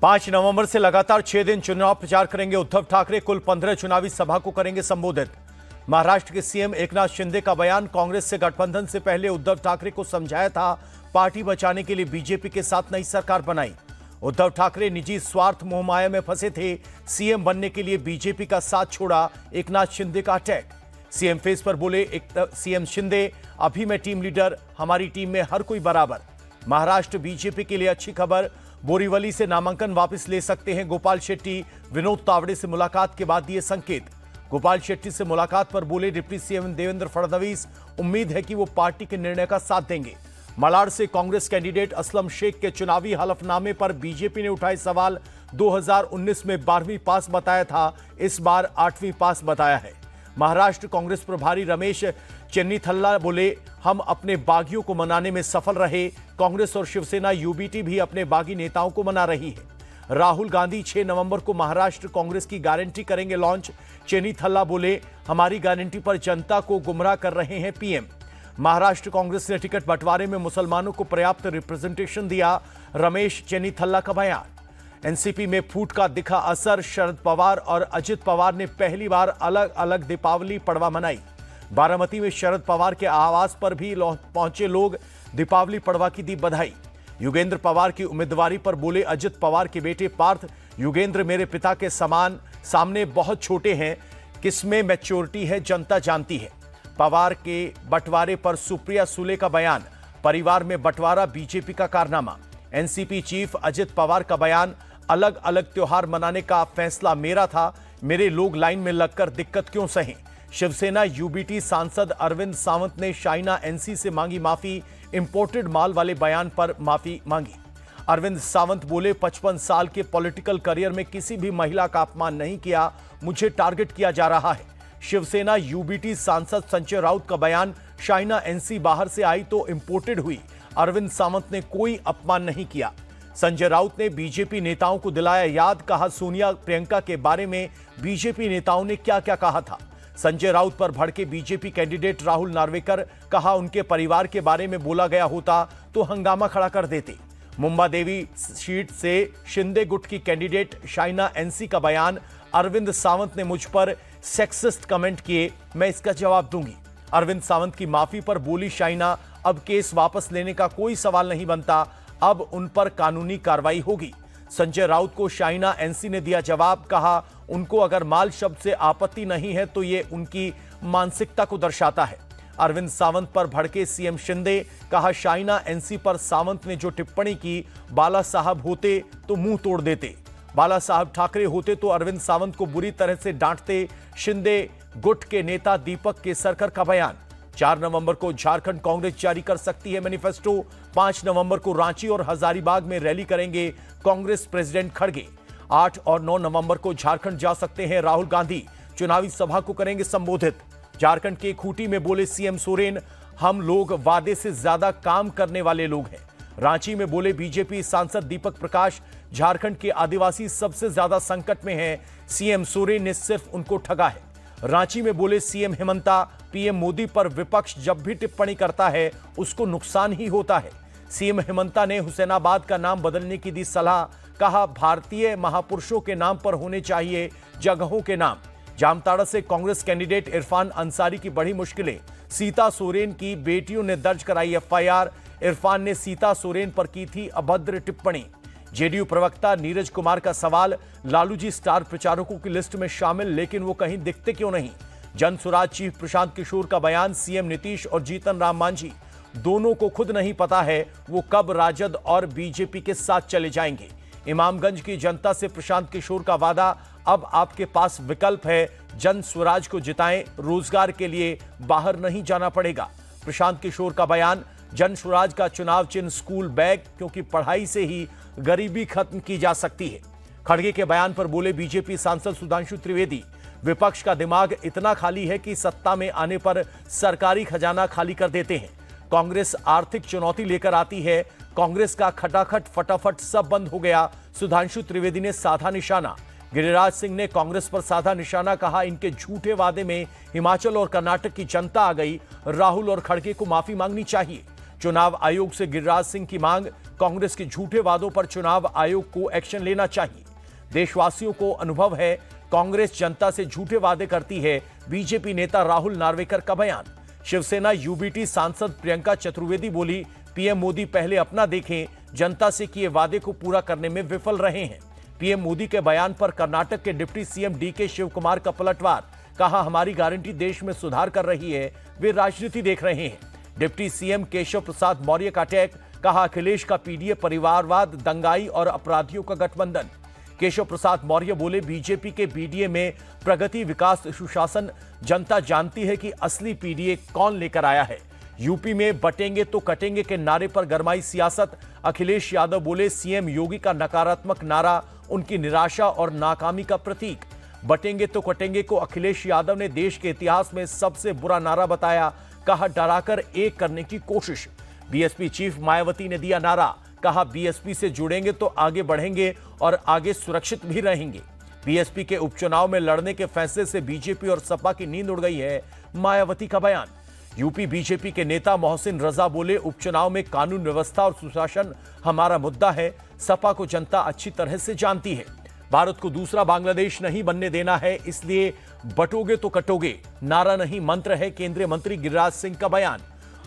5 नवंबर से लगातार 6 दिन चुनाव प्रचार करेंगे उद्धव ठाकरे। कुल 15 चुनावी सभा को करेंगे संबोधित। महाराष्ट्र के सीएम एकनाथ शिंदे का बयान। कांग्रेस से गठबंधन से पहले उद्धव ठाकरे को समझाया था पार्टी बचाने के लिए बीजेपी के साथ नई सरकार बनाई। उद्धव ठाकरे निजी स्वार्थ मोहमाया में फंसे थे। सीएम बनने के लिए बीजेपी का साथ छोड़ा। एकनाथ शिंदे का अटैक। सीएम फेस पर बोले सीएम शिंदे, अभी मैं टीम लीडर, हमारी टीम में हर कोई बराबर। महाराष्ट्र बीजेपी के लिए अच्छी खबर। बोरीवली से नामांकन वापस ले सकते हैं गोपाल शेट्टी। विनोद तावड़े से मुलाकात के बाद दिए संकेत। गोपाल शेट्टी से मुलाकात पर बोले डिप्टी सीएम देवेंद्र फडणवीस, उम्मीद है कि वो पार्टी के निर्णय का साथ देंगे। मलाड से कांग्रेस कैंडिडेट असलम शेख के चुनावी हलफनामे पर बीजेपी ने उठाए सवाल। 2019 में 12वीं पास बताया था, इस बार 8वीं पास बताया है। महाराष्ट्र कांग्रेस प्रभारी रमेश चेन्नीथल्ला बोले, हम अपने बागियों को मनाने में सफल रहे। कांग्रेस और शिवसेना यूबीटी भी अपने बागी नेताओं को मना रही है। राहुल गांधी 6 नवंबर को महाराष्ट्र कांग्रेस की गारंटी करेंगे लॉन्च। चेन्नीथल्ला बोले, हमारी गारंटी पर जनता को गुमराह कर रहे हैं पीएम। महाराष्ट्र कांग्रेस ने टिकट बंटवारे में मुसलमानों को पर्याप्त रिप्रेजेंटेशन दिया। रमेश चेन्नीथल्ला का बयान। एनसीपी में फूट का दिखा असर। शरद पवार और अजित पवार ने पहली बार अलग अलग दीपावली पड़वा मनाई। बारामती में शरद पवार के आवास पर भी पहुंचे लोग। दीपावली पड़वा की दी बधाई। युगेंद्र पवार की उम्मीदवारी पर बोले अजित पवार के बेटे पार्थ, युगेंद्र मेरे पिता के समान, सामने बहुत छोटे हैं, किसमें मैच्योरिटी है जनता जानती है। पवार के बंटवारे पर सुप्रिया सुले का बयान। परिवार में बंटवारा बीजेपी का कारनामा। एनसीपी चीफ अजित पवार का बयान। अलग अलग त्योहार मनाने का फैसला मेरा था, मेरे लोग लाइन में लगकर दिक्कत क्यों सहें। शिवसेना यूबीटी सांसद अरविंद सावंत ने शाइना एनसी से मांगी माफी। इंपोर्टेड माल वाले बयान पर माफी मांगी। अरविंद सावंत बोले, 55 साल के पॉलिटिकल करियर में किसी भी महिला का अपमान नहीं किया, मुझे टारगेट किया जा रहा है। शिवसेना यूबीटी सांसद संजय राउत का बयान। शाइना एनसी बाहर से आई तो इंपोर्टेड हुई, अरविंद सावंत ने कोई अपमान नहीं किया। संजय राउत ने बीजेपी नेताओं को दिलाया याद। कहा, सोनिया प्रियंका के बारे में बीजेपी नेताओं ने क्या क्या कहा था। संजय राउत पर भड़के बीजेपी कैंडिडेट राहुल नार्वेकर। कहा, उनके परिवार के बारे में बोला गया होता तो हंगामा खड़ा कर देते। मुंबा देवी सीट से शिंदे गुट की कैंडिडेट शाइना एनसी का बयान। अरविंद सावंत ने मुझ पर सेक्सिस्ट कमेंट किए, मैं इसका जवाब दूंगी। अरविंद सावंत की माफी पर बोली शाइना, अब केस वापस लेने का कोई सवाल नहीं बनता, अब उन पर कानूनी कार्रवाई होगी। संजय राउत को शाइना एनसी ने दिया जवाब। कहा, उनको अगर माल शब्द से आपत्ति नहीं है तो ये उनकी मानसिकता को दर्शाता है। अरविंद सावंत पर भड़के सीएम शिंदे। कहा, शाइना एनसी पर सावंत ने जो टिप्पणी की, बाला साहब होते तो मुंह तोड़ देते, बाला साहब ठाकरे होते तो अरविंद सावंत को बुरी तरह से डांटते। शिंदे गुट के नेता दीपक केसरकर का बयान। 4 नवंबर को झारखंड कांग्रेस जारी कर सकती है मैनिफेस्टो। 5 नवंबर को रांची और हजारीबाग में रैली करेंगे कांग्रेस प्रेसिडेंट खड़गे। 8 और 9 नवंबर को झारखंड जा सकते हैं राहुल गांधी। चुनावी सभा को करेंगे संबोधित। झारखंड के खूंटी में बोले सीएम सोरेन, हम लोग वादे से ज्यादा काम करने वाले लोग हैं। रांची में बोले बीजेपी सांसद दीपक प्रकाश, झारखंड के आदिवासी सबसे ज्यादा संकट में हैं, सीएम सोरेन ने सिर्फ उनको ठगा है। रांची में बोले सीएम हेमंता, पीएम मोदी पर विपक्ष जब भी टिप्पणी करता है उसको नुकसान ही होता है। सीएम हेमंता ने हुसैनाबाद का नाम बदलने की दी सलाह। कहा, भारतीय महापुरुषों के नाम पर होने चाहिए जगहों के नाम। जामताड़ा से कांग्रेस कैंडिडेट इरफान अंसारी की बड़ी मुश्किलें। सीता सोरेन की बेटियों ने दर्ज कराई एफआईआर। इरफान ने सीता सोरेन पर की थी अभद्र टिप्पणी। जेडीयू प्रवक्ता नीरज कुमार का सवाल, लालूजी स्टार प्रचारकों की लिस्ट में शामिल, लेकिन वो कहीं दिखते क्यों नहीं। जन सुराज चीफ प्रशांत किशोर का बयान। सीएम नीतीश और जीतन राम मांझी दोनों को खुद नहीं पता है वो कब राजद और बीजेपी के साथ चले जाएंगे। इमामगंज की जनता से प्रशांत किशोर का वादा, अब आपके पास विकल्प है, जन स्वराज को जिताएं, रोजगार के लिए बाहर नहीं जाना पड़ेगा। प्रशांत किशोर का बयान। जन स्वराज का चुनाव चिन्ह स्कूल बैग, क्योंकि पढ़ाई से ही गरीबी खत्म की जा सकती है। खड़गे के बयान पर बोले बीजेपी सांसद सुधांशु त्रिवेदी, विपक्ष का दिमाग इतना खाली है कि सत्ता में आने पर सरकारी खजाना खाली कर देते हैं। कांग्रेस आर्थिक चुनौती लेकर आती है, कांग्रेस का खटाखट फटाफट सब बंद हो गया, सुधांशु त्रिवेदी ने साधा निशाना। गिरिराज सिंह ने कांग्रेस पर साधा निशाना। कहा, इनके झूठे वादे में हिमाचल और कर्नाटक की जनता आ गई, राहुल और खड़गे को माफी मांगनी चाहिए। चुनाव आयोग से गिरिराज सिंह की मांग, कांग्रेस के झूठे वादों पर चुनाव आयोग को एक्शन लेना चाहिए। देशवासियों को अनुभव है, कांग्रेस जनता से झूठे वादे करती है, बीजेपी नेता राहुल नार्वेकर का बयान। शिवसेना यूबीटी सांसद प्रियंका चतुर्वेदी बोली, पीएम मोदी पहले अपना देखें, जनता से किए वादे को पूरा करने में विफल रहे हैं। पीएम मोदी के बयान पर कर्नाटक के deputy CM DK Shivakumar का पलटवार, कहा हमारी गारंटी देश में सुधार कर रही है, वे राजनीति देख रहे हैं। डिप्टी सीएम केशव प्रसाद मौर्य का अटैक, कहा अखिलेश का पीडीए परिवारवाद, दंगाई और अपराधियों का गठबंधन। केशव प्रसाद मौर्य बोले, बीजेपी के पीडीए में प्रगति, विकास, सुशासन, जनता जानती है कि असली पीडीए कौन लेकर आया है। यूपी में बटेंगे तो कटेंगे के नारे पर गरमाई सियासत। अखिलेश यादव बोले, सीएम योगी का नकारात्मक नारा उनकी निराशा और नाकामी का प्रतीक। बटेंगे तो कटेंगे को अखिलेश यादव ने देश के इतिहास में सबसे बुरा नारा बताया, कहा डराकर एक करने की कोशिश। बीएसपी चीफ मायावती ने दिया नारा, कहा बीएसपी से जुड़ेंगे तो आगे बढ़ेंगे और आगे सुरक्षित भी रहेंगे। बीएसपी के उपचुनाव में लड़ने के फैसले से बीजेपी और सपा की नींद उड़ गई है, मायावती का बयान। यूपी बीजेपी के नेता मोहसिन रजा बोले, उपचुनाव में कानून व्यवस्था और सुशासन हमारा मुद्दा है, सपा को जनता अच्छी तरह से जानती है। भारत को दूसरा बांग्लादेश नहीं बनने देना है, इसलिए बटोगे तो कटोगे, नारा नहीं मंत्र है, केंद्रीय मंत्री गिरिराज सिंह का बयान।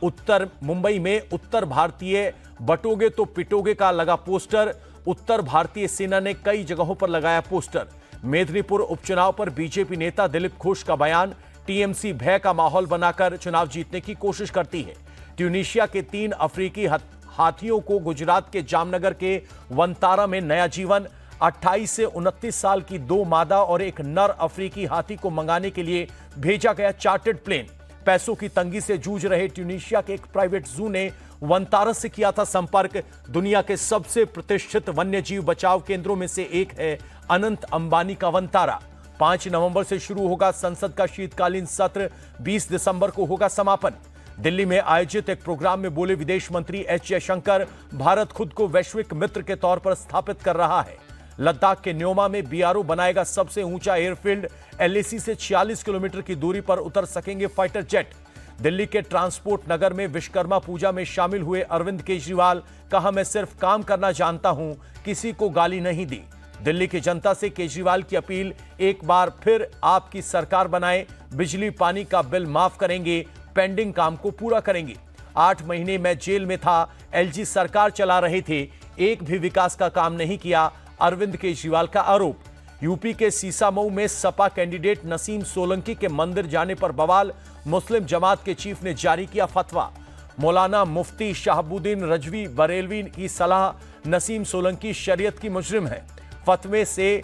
उत्तर मुंबई में उत्तर भारतीय बटोगे तो पिटोगे का लगा पोस्टर, उत्तर भारतीय सेना ने कई जगहों पर लगाया पोस्टर। मेदिनीपुर उपचुनाव पर बीजेपी नेता दिलीप घोष का बयान, टीएमसी भय का माहौल बनाकर चुनाव जीतने की कोशिश करती है। ट्यूनीशिया के 3 अफ्रीकी हाथियों को गुजरात के जामनगर के वनतारा में नया जीवन। 28 से 29 साल की 2 मादा और एक नर अफ्रीकी हाथी को मंगाने के लिए भेजा गया चार्टर्ड प्लेन। पैसों की तंगी से जूझ रहे ट्यूनीशिया के एक प्राइवेट जू ने वनतारा से किया था संपर्क। दुनिया के सबसे प्रतिष्ठित वन्यजीव बचाव केंद्रों में से एक है अनंत अंबानी का वनतारा। 5 नवंबर से शुरू होगा संसद का शीतकालीन सत्र, 20 दिसंबर को होगा समापन। दिल्ली में आयोजित एक प्रोग्राम में बोले विदेश मंत्री एस जयशंकर, भारत खुद को वैश्विक मित्र के तौर पर स्थापित कर रहा है। लद्दाख के न्योमा में बीआरओ बनाएगा सबसे ऊंचा एयरफील्ड, एलएसी से 46 किलोमीटर की दूरी पर उतर सकेंगे फाइटर जेट। दिल्ली के ट्रांसपोर्ट नगर में विश्वकर्मा पूजा में शामिल हुए अरविंद केजरीवाल, कहा मैं सिर्फ काम करना जानता हूं, किसी को गाली नहीं दी। दिल्ली की जनता से केजरीवाल की अपील, एक बार फिर आपकी सरकार बनाए, बिजली पानी का बिल माफ करेंगे, पेंडिंग काम को पूरा करेंगे। 8 महीने मैं जेल में था, एलजी सरकार चला रहे थे, एक भी विकास का काम नहीं किया, अरविंद केजरीवाल का आरोप। यूपी के सीसामऊ में सपा कैंडिडेट नसीम सोलंकी के मंदिर जाने पर बवाल, मुस्लिम जमात के चीफ ने जारी किया फतवा। मौलाना मुफ्ती शहाबुद्दीन रजवी बरेलवी की सलाह, नसीम सोलंकी शरीयत की मुजरिम है। फतवे से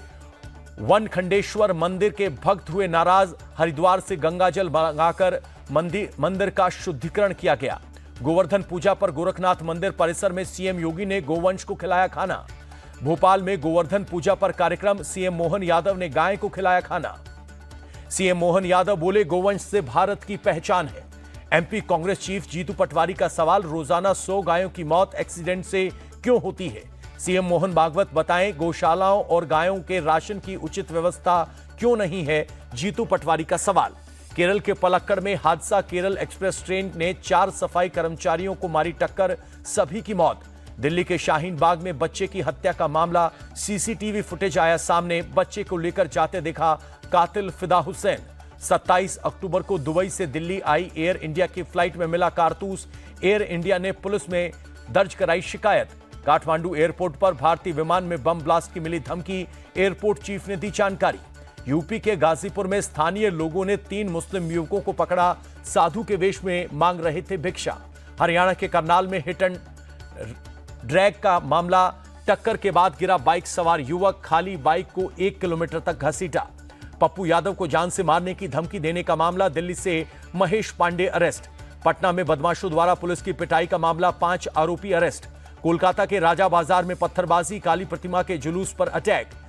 वनखंडेश्वर मंदिर के भक्त हुए नाराज, हरिद्वार से गंगाजल मंगाकर मंदिर का शुद्धिकरण किया गया। गोवर्धन पूजा पर गोरखनाथ मंदिर परिसर में सीएम योगी ने गोवंश को खिलाया खाना। भोपाल में गोवर्धन पूजा पर कार्यक्रम, सीएम मोहन यादव ने गाय को खिलाया खाना। सीएम मोहन यादव बोले, गोवंश से भारत की पहचान है। एमपी कांग्रेस चीफ जीतू पटवारी का सवाल, रोजाना 100 गायों की मौत एक्सीडेंट से क्यों होती है? सीएम मोहन भागवत बताएं, गौशालाओं और गायों के राशन की उचित व्यवस्था क्यों नहीं है? जीतू पटवारी का सवाल। केरल के पलक्कड़ में हादसा, केरल एक्सप्रेस ट्रेन ने 4 सफाई कर्मचारियों को मारी टक्कर, सभी की मौत। दिल्ली के शाहीन बाग में बच्चे की हत्या का मामला, सीसीटीवी फुटेज आया सामने, बच्चे को लेकर जाते देखा कातिल फिदा हुसैन। 27 अक्टूबर को दुबई से दिल्ली आई एयर इंडिया की फ्लाइट में मिला कारतूस, एयर इंडिया ने पुलिस में दर्ज कराई शिकायत। काठमांडू एयरपोर्ट पर भारतीय विमान में बम ब्लास्ट की मिली धमकी, एयरपोर्ट चीफ ने दी जानकारी। यूपी के गाजीपुर में स्थानीय लोगों ने 3 मुस्लिम युवकों को पकड़ा, साधु के वेश में मांग रहे थे भिक्षा। हरियाणा के करनाल में हिट एंड ड्रैग का मामला, टक्कर के बाद गिरा बाइक सवार युवक, खाली बाइक को 1 किलोमीटर तक घसीटा। पप्पू यादव को जान से मारने की धमकी देने का मामला, दिल्ली से महेश पांडे अरेस्ट। पटना में बदमाशों द्वारा पुलिस की पिटाई का मामला, 5 आरोपी अरेस्ट। कोलकाता के राजा बाजार में पत्थरबाजी, काली प्रतिमा के जुलूस पर अटैक।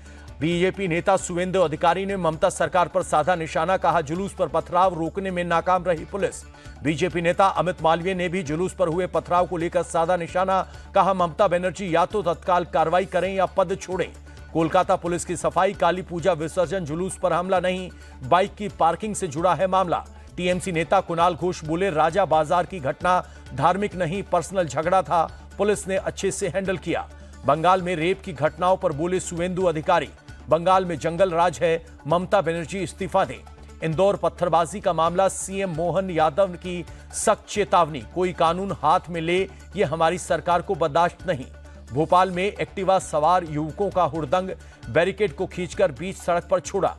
बीजेपी नेता सुवेंदु अधिकारी ने ममता सरकार पर साधा निशाना, कहा जुलूस पर पथराव रोकने में नाकाम रही पुलिस। बीजेपी नेता अमित मालवीय ने भी जुलूस पर हुए पथराव को लेकर साधा निशाना, कहा ममता बनर्जी या तो तत्काल कार्रवाई करें या पद छोड़ें। कोलकाता पुलिस की सफाई, काली पूजा विसर्जन जुलूस पर हमला नहीं, बाइक की पार्किंग से जुड़ा है मामला। टीएमसी नेता कुणाल घोष बोले, राजा बाजार की घटना धार्मिक नहीं पर्सनल झगड़ा था, पुलिस ने अच्छे से हैंडल किया। बंगाल में रेप की घटनाओं पर बोले सुवेंदु अधिकारी, बंगाल में जंगल राज है, ममता बनर्जी इस्तीफा दें। इंदौर पत्थरबाजी का मामला, सीएम मोहन यादव की सख्त चेतावनी, कोई कानून हाथ में ले ये हमारी सरकार को बर्दाश्त नहीं। भोपाल में एक्टिवा सवार युवकों का हुड़दंग, बैरिकेड को खींचकर बीच सड़क पर छोड़ा।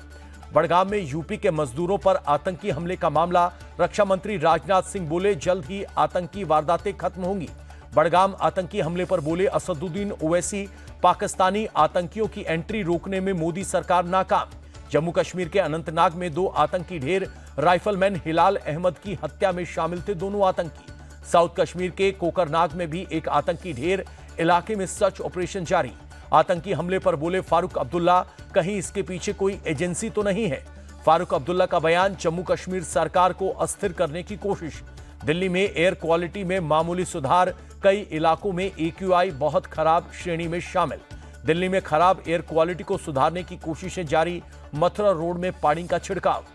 बड़गाम में यूपी के मजदूरों पर आतंकी हमले का मामला, रक्षा मंत्री राजनाथ सिंह बोले जल्द ही आतंकी वारदातें खत्म होंगी। बड़गाम आतंकी हमले पर बोले असदुद्दीन ओवैसी, पाकिस्तानी आतंकियों की एंट्री रोकने में मोदी सरकार नाकाम। जम्मू कश्मीर के अनंतनाग में 2 आतंकी ढेर, राइफलमैन हिलाल अहमद की हत्या में शामिल थे दोनों आतंकी। साउथ कश्मीर के कोकरनाग में भी एक आतंकी ढेर, इलाके में सर्च ऑपरेशन जारी। आतंकी हमले पर बोले फारूक अब्दुल्ला, कहीं इसके पीछे कोई एजेंसी तो नहीं है। फारूक अब्दुल्ला का बयान, जम्मू कश्मीर सरकार को अस्थिर करने की कोशिश। दिल्ली में एयर क्वालिटी में मामूली सुधार, कई इलाकों में AQI बहुत खराब श्रेणी में शामिल। दिल्ली में खराब एयर क्वालिटी को सुधारने की कोशिशें जारी, मथुरा रोड में पानी का छिड़काव।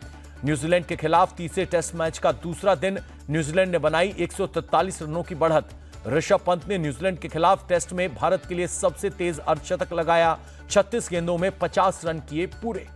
न्यूजीलैंड के खिलाफ तीसरे टेस्ट मैच का दूसरा दिन, न्यूजीलैंड ने बनाई 143 रनों की बढ़त। ऋषभ पंत ने न्यूजीलैंड के खिलाफ टेस्ट में भारत के लिए सबसे तेज अर्धशतक लगाया, 36 गेंदों में 50 रन किए पूरे।